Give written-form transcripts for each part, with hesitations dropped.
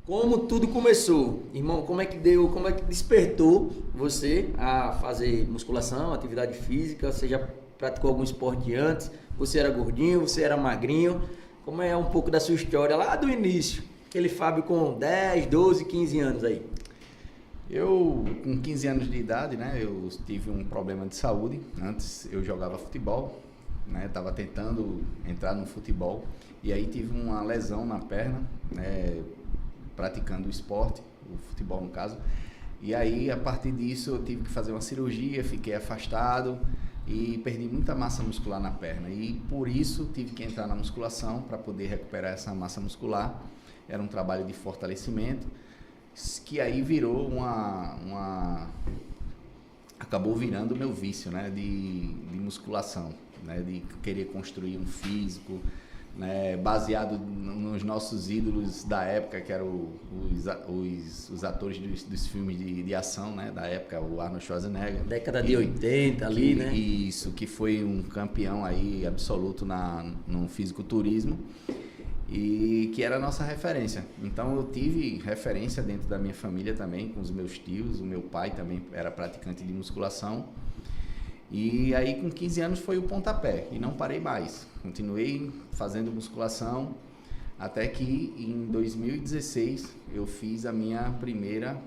Como tudo começou? Irmão, como é que despertou você a fazer musculação, atividade física? Você já praticou algum esporte antes? Você era gordinho, você era magrinho? Como é um pouco da sua história lá do início? Aquele Fábio com 10, 12, 15 anos aí. Eu, com 15 anos de idade, né, eu tive um problema de saúde. Antes eu jogava futebol, né, tava tentando entrar no futebol e aí tive uma lesão na perna, né, praticando o esporte, o futebol no caso. E aí, a partir disso, eu tive que fazer uma cirurgia, fiquei afastado e perdi muita massa muscular na perna. E por isso tive que entrar na musculação para poder recuperar essa massa muscular. Era um trabalho de fortalecimento, que aí virou acabou virando o meu vício, né, de musculação, né, de querer construir um físico, né, baseado nos nossos ídolos da época, que eram os atores dos filmes de ação, né, da época, o Arnold Schwarzenegger. Década de 80 ali, né? Isso, que foi um campeão aí absoluto no fisiculturismo e que era a nossa referência. Então eu tive referência dentro da minha família também, com os meus tios, o meu pai também era praticante de musculação. E aí com 15 anos foi o pontapé e não parei mais. Continuei fazendo musculação até que em 2016 eu fiz a minha primeira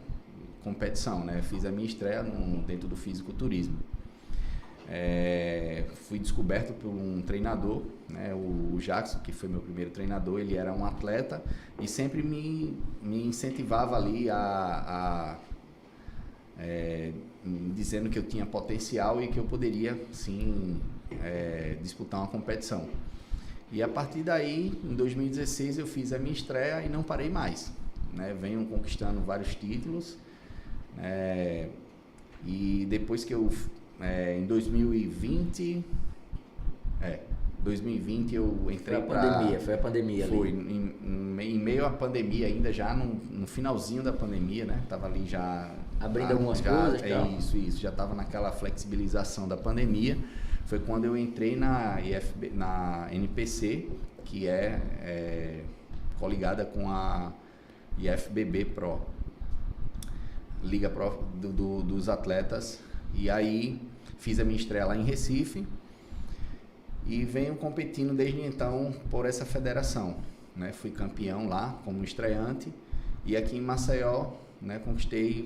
competição, né? Fiz a minha estreia dentro do fisiculturismo. Fui descoberto por um treinador, né? O Jackson, que foi meu primeiro treinador. Ele era um atleta e sempre me incentivava ali dizendo que eu tinha potencial e que eu poderia, sim, disputar uma competição. E a partir daí, em 2016, eu fiz a minha estreia e não parei mais, né? Venho conquistando vários títulos, e depois que em 2020 eu entrei para... Foi a pandemia ali. Foi, em meio à pandemia ainda, já no finalzinho da pandemia, né? Tava ali já... Abrindo algumas coisas e tal. Isso. Já estava naquela flexibilização da pandemia. Foi quando eu entrei na NPC, que é coligada com a IFBB Pro, Liga Pro dos Atletas. E aí fiz a minha estreia lá em Recife e venho competindo desde então por essa federação, né? Fui campeão lá como estreante e aqui em Maceió, né, conquistei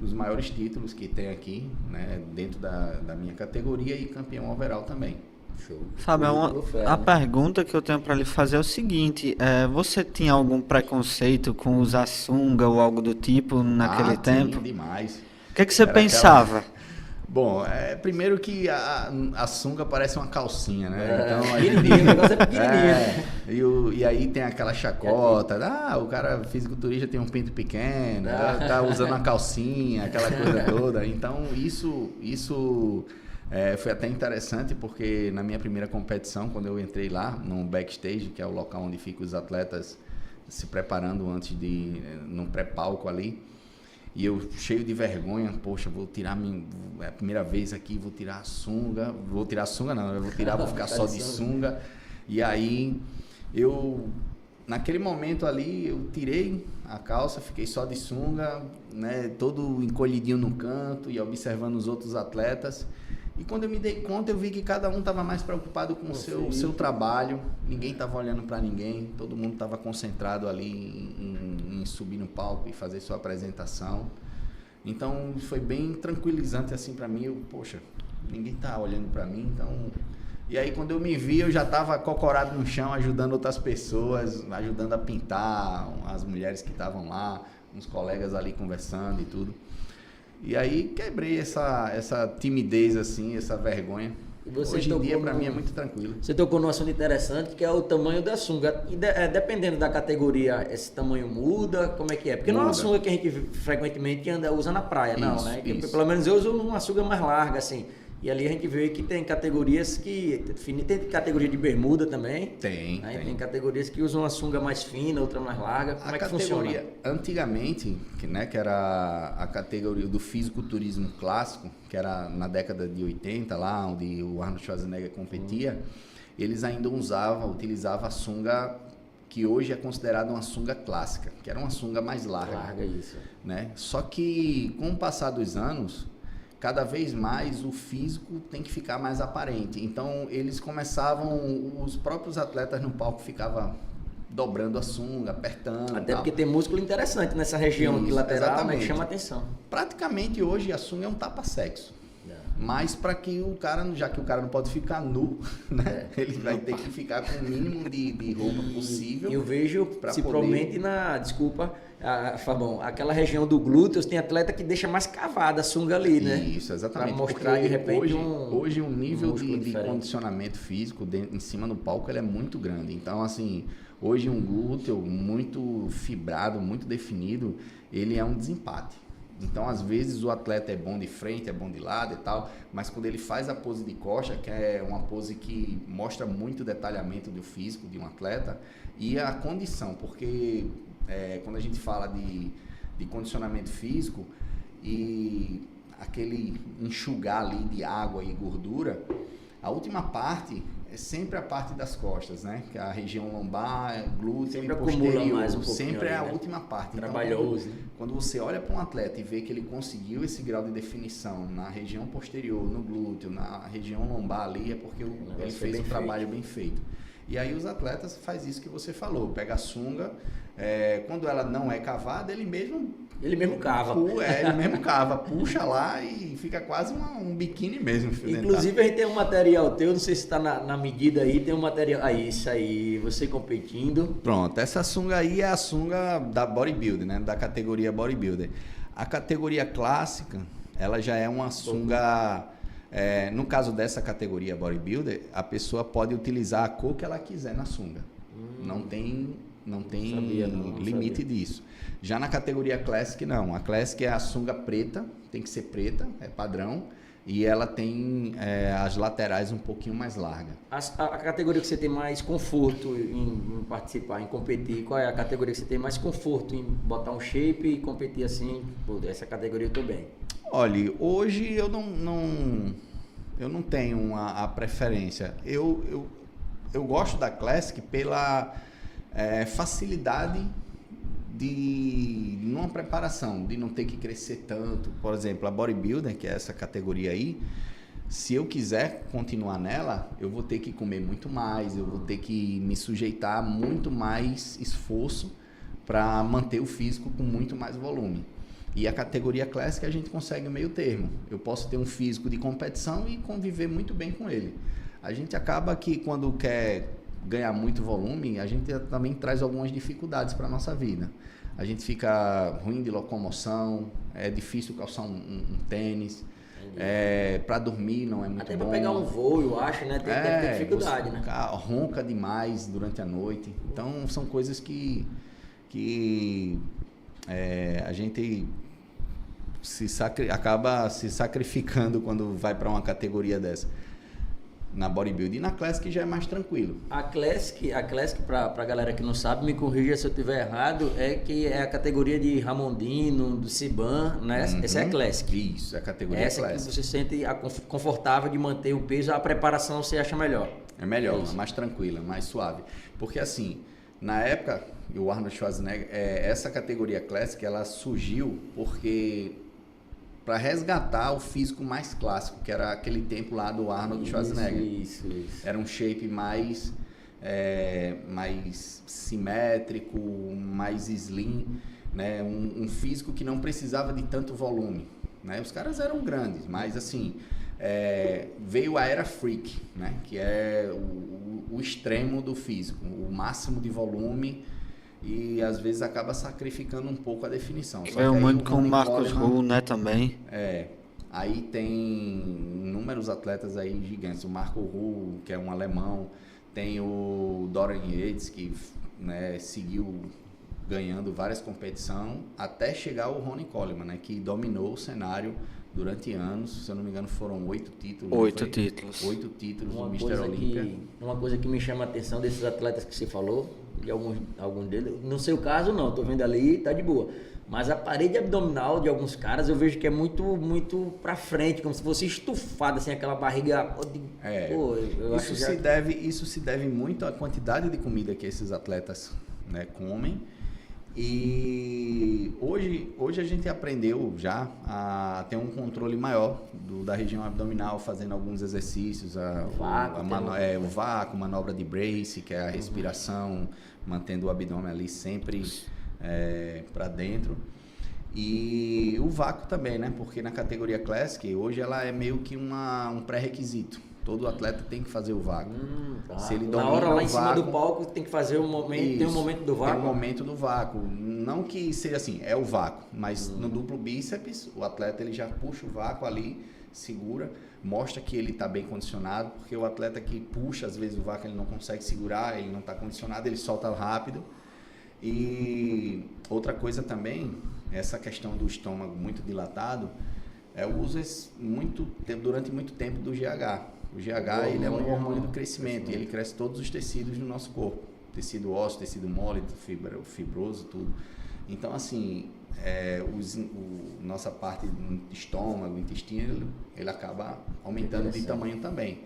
os maiores títulos que tem aqui, né, dentro da minha categoria e campeão overall também. Show. Fábio, a pergunta que eu tenho para lhe fazer é o seguinte: você tinha algum preconceito com usar sunga ou algo do tipo naquele tempo? Tinha demais. O que você pensava? Bom, primeiro que a sunga parece uma calcinha, né? Então, o negócio é pequenininho. E aí tem aquela chacota, o cara fisiculturista tem um pinto pequeno, tá usando uma calcinha, aquela coisa toda. Então isso foi até interessante, porque na minha primeira competição, quando eu entrei lá no backstage, que é o local onde ficam os atletas se preparando antes num pré-palco ali, e eu cheio de vergonha, poxa, vou tirar é a primeira vez aqui, vou tirar a sunga, vou ficar só de sunga. E aí naquele momento ali, eu tirei a calça, fiquei só de sunga, né, todo encolhidinho no canto e observando os outros atletas. E quando eu me dei conta, eu vi que cada um estava mais preocupado com o seu trabalho, ninguém estava olhando para ninguém, todo mundo estava concentrado ali em subir no palco e fazer sua apresentação. Então foi bem tranquilizante assim para mim, poxa, ninguém está olhando para mim, então... E aí quando eu me vi, eu já estava cocorado no chão, ajudando outras pessoas, ajudando a pintar, as mulheres que estavam lá, uns colegas ali conversando e tudo. E aí quebrei essa timidez, assim, essa vergonha. Hoje em dia, para mim, é muito tranquilo. Você tocou num assunto interessante, que é o tamanho da sunga. E dependendo da categoria, esse tamanho muda? Como é que é? Porque não é uma sunga que a gente frequentemente usa na praia, não, né? Pelo menos eu uso uma sunga mais larga, assim. E ali a gente vê que tem categorias tem categoria de bermuda também. Tem. Tem categorias que usam uma sunga mais fina, outra mais larga. Como é que funciona? Antigamente, que era a categoria do fisiculturismo clássico, que era na década de 80, lá onde o Arnold Schwarzenegger competia, eles ainda utilizavam a sunga que hoje é considerada uma sunga clássica, que era uma sunga mais larga. Larga isso. Né? Só que com o passar dos anos, cada vez mais o físico tem que ficar mais aparente. Então eles começavam, os próprios atletas no palco ficavam dobrando a sunga, apertando. Até porque tem músculo interessante nessa região aqui lateral, né, que chama atenção. Praticamente hoje a sunga é um tapa-sexo. Mas para que o cara, já que o cara não pode ficar nu, né? Ele vai ter que ficar com o mínimo de roupa possível. Eu vejo, principalmente Fabão, aquela região do glúteos, tem atleta que deixa mais cavada a sunga ali, né? Isso, exatamente. Para mostrar de repente hoje um nível de condicionamento físico em cima do palco ele é muito grande. Então, assim, hoje um glúteo muito fibrado, muito definido, ele é um desempate. Então, às vezes, o atleta é bom de frente, é bom de lado e tal, mas quando ele faz a pose de coxa, que é uma pose que mostra muito o detalhamento do físico de um atleta e a condição, porque quando a gente fala de condicionamento físico e aquele enxugar ali de água e gordura, a última parte é sempre a parte das costas, né? Que é a região lombar, glúteo sempre e posterior. Acumula mais um pouquinho sempre é a né? última parte. Trabalhoso. Então, quando você olha para um atleta e vê que ele conseguiu esse grau de definição na região posterior, no glúteo, na região lombar ali, é porque ele fez um trabalho bem feito. E aí os atletas fazem isso que você falou, pega a sunga, quando ela não é cavada, ele mesmo cava. Ele mesmo cava, puxa lá e fica quase um biquíni mesmo. Inclusive a gente tem um material teu, não sei se está na medida aí, tem um material. Aí, isso aí, você competindo. Pronto, essa sunga aí é a sunga da bodybuilder, né? Da categoria bodybuilder. A categoria clássica, ela já é uma sunga. No caso dessa categoria bodybuilder, a pessoa pode utilizar a cor que ela quiser na sunga. Não tem limite disso. Já na categoria Classic, não. A Classic é a sunga preta, tem que ser preta, é padrão. E ela tem as laterais um pouquinho mais largas. A categoria que você tem mais conforto em participar, em competir, qual é a categoria que você tem mais conforto em botar um shape e competir assim? Pô, essa categoria eu tô bem. Olha, hoje eu não tenho a preferência. Eu gosto da Classic pela facilidade numa preparação, de não ter que crescer tanto. Por exemplo, a bodybuilder, que é essa categoria aí, se eu quiser continuar nela, eu vou ter que comer muito mais, eu vou ter que me sujeitar a muito mais esforço para manter o físico com muito mais volume. E a categoria clássica a gente consegue o meio termo. Eu posso ter um físico de competição e conviver muito bem com ele. A gente acaba que quando quer ganhar muito volume, a gente também traz algumas dificuldades para a nossa vida. A gente fica ruim de locomoção, é difícil calçar um tênis, para dormir não é muito até bom. Até para pegar um voo, eu acho, né? Tem que ter dificuldade, né? Ronca demais durante a noite. Então, são coisas que a gente acaba se sacrificando quando vai para uma categoria dessa. Na bodybuilding. E na Classic já é mais tranquilo. A Classic para a galera que não sabe, me corrija se eu estiver errado, que é a categoria de Ramondino, do Ciban, né? Essa é a Classic. Isso, é a categoria Classic. Essa que você sente confortável de manter o peso, a preparação você acha melhor? É melhor, mais tranquila, mais suave. Porque assim, na época, o Arnold Schwarzenegger, essa categoria Classic, ela surgiu porque para resgatar o físico mais clássico, que era aquele tempo lá do Arnold Schwarzenegger. Isso. Era um shape mais simétrico, mais slim, né? Um físico que não precisava de tanto volume, né? Os caras eram grandes, mas assim, veio a era freak, né? Que é o extremo do físico, o máximo de volume, e às vezes acaba sacrificando um pouco a definição. Eu muito com o Marcos Ruhl, né, também. Aí tem inúmeros atletas aí gigantes. O Marco Ruhl, que é um alemão, tem o Dorian Yates, que seguiu ganhando várias competições, até chegar o Ronnie Coleman, né, que dominou o cenário durante anos. Se eu não me engano, foram 8 títulos. 8 títulos. 8 títulos do Mr. Olímpia. Uma coisa que me chama a atenção desses atletas que você falou, de alguns deles, no seu caso não, tô vendo ali, tá de boa. Mas a parede abdominal de alguns caras eu vejo que é muito, muito pra frente, como se fosse estufada, assim, aquela barriga. Isso se deve muito à quantidade de comida que esses atletas né, comem. E hoje a gente aprendeu já a ter um controle maior da região abdominal, fazendo alguns exercícios, o vácuo, manobra de brace, que é a respiração, mantendo o abdômen ali sempre para dentro. E o vácuo também, né? Porque na categoria Classic, hoje ela é meio que um pré-requisito. Todo atleta tem que fazer o vácuo. Tá. Se ele Na hora lá em cima vácuo, do palco tem que fazer um momento, tem um momento do vácuo. Tem um momento do vácuo. Não que seja assim, é o vácuo, mas no duplo bíceps, o atleta ele já puxa o vácuo ali, segura, mostra que ele está bem condicionado, porque o atleta que puxa, às vezes o vácuo ele não consegue segurar, ele não está condicionado, ele solta rápido. E outra coisa também, essa questão do estômago muito dilatado, eu uso durante muito tempo do GH. O GH ele é um hormônio do crescimento e ele cresce todos os tecidos do nosso corpo. Tecido ósseo, tecido mole, fibroso, tudo. Então, assim, nossa parte do estômago, intestino, ele acaba aumentando de tamanho também.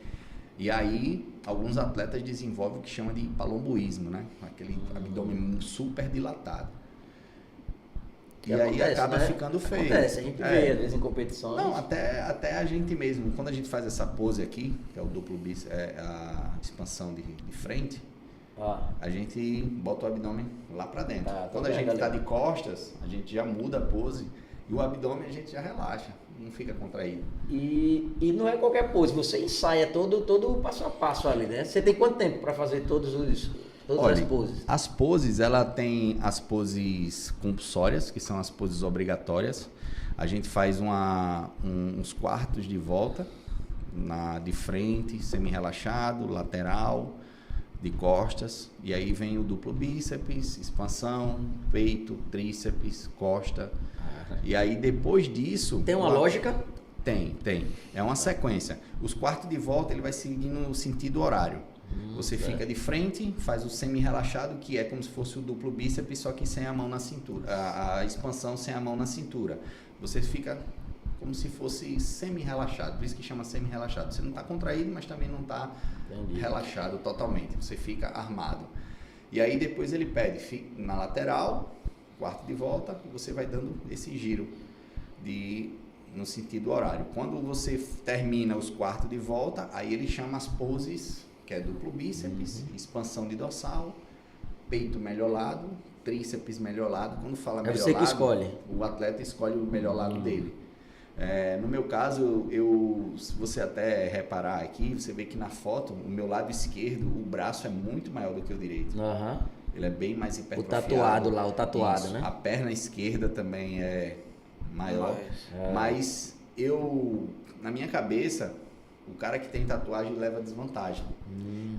E aí, alguns atletas desenvolvem o que chama de palomboísmo, né? Aquele abdômen super dilatado. E aí acaba ficando feio. Acontece, a gente vê às vezes em competições. Não, até a gente mesmo, quando a gente faz essa pose aqui, que é o duplo bíceps, a expansão de frente, a gente bota o abdômen lá pra dentro. Quando a gente tá de costas, a gente já muda a pose e o abdômen a gente já relaxa, não fica contraído. E não é qualquer pose, você ensaia todo o passo a passo ali, né? Você tem quanto tempo para fazer todas as poses? As poses, ela tem as poses compulsórias, que são as poses obrigatórias. A gente faz uns quartos de volta, de frente, semi-relaxado, lateral, de costas. E aí vem o duplo bíceps, expansão, peito, tríceps, costa. E aí depois disso... Tem uma lógica? Tem. É uma sequência. Os quartos de volta, ele vai seguindo o sentido horário. Você fica de frente, faz o semi-relaxado, que é como se fosse o duplo bíceps, só que sem a mão na cintura. A expansão sem a mão na cintura. Você fica como se fosse semi-relaxado, por isso que chama semi-relaxado. Você não está contraído, mas também não está relaxado totalmente. Você fica armado. E aí depois ele pede na lateral, quarto de volta, e você vai dando esse giro no sentido horário. Quando você termina os quartos de volta, aí ele chama as poses, que é duplo bíceps, expansão de dorsal, peito melhor lado, tríceps melhor lado. Quando fala melhor você lado, que escolhe. O atleta escolhe o melhor lado dele. No meu caso, se você até reparar aqui, você vê que na foto, o meu lado esquerdo, o braço é muito maior do que o direito. Ele é bem mais hipertrofiado. O tatuado, Isso. né? A perna esquerda também é maior. Mas na minha cabeça, o cara que tem tatuagem leva desvantagem.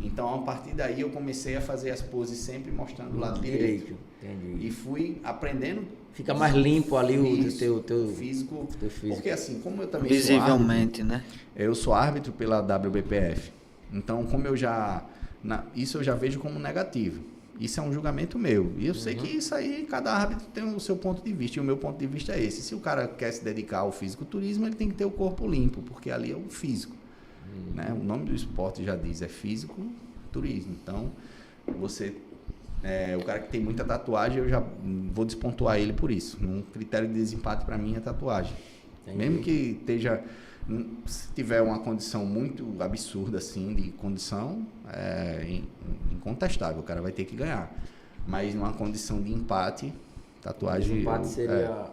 Então, a partir daí, eu comecei a fazer as poses sempre mostrando o lado direito. Entendi. E fui aprendendo. Fica mais limpo ali o teu físico. físico. Porque assim, como eu também visivelmente, sou árbitro, né? Eu sou árbitro pela WBPF. Então, como isso eu já vejo como negativo. Isso é um julgamento meu. E eu sei que isso aí, cada árbitro tem o seu ponto de vista. E o meu ponto de vista é esse. Se o cara quer se dedicar ao fisiculturismo, ele tem que ter o corpo limpo, porque ali é o físico. Né? O nome do esporte já diz, é fisiculturismo. Então, o cara que tem muita tatuagem, eu já vou despontuar ele por isso. Um critério de desempate para mim é tatuagem. Entendi. Mesmo que se tiver uma condição muito absurda assim de condição, incontestável, o cara vai ter que ganhar. Mas numa condição de empate, tatuagem... Empate seria...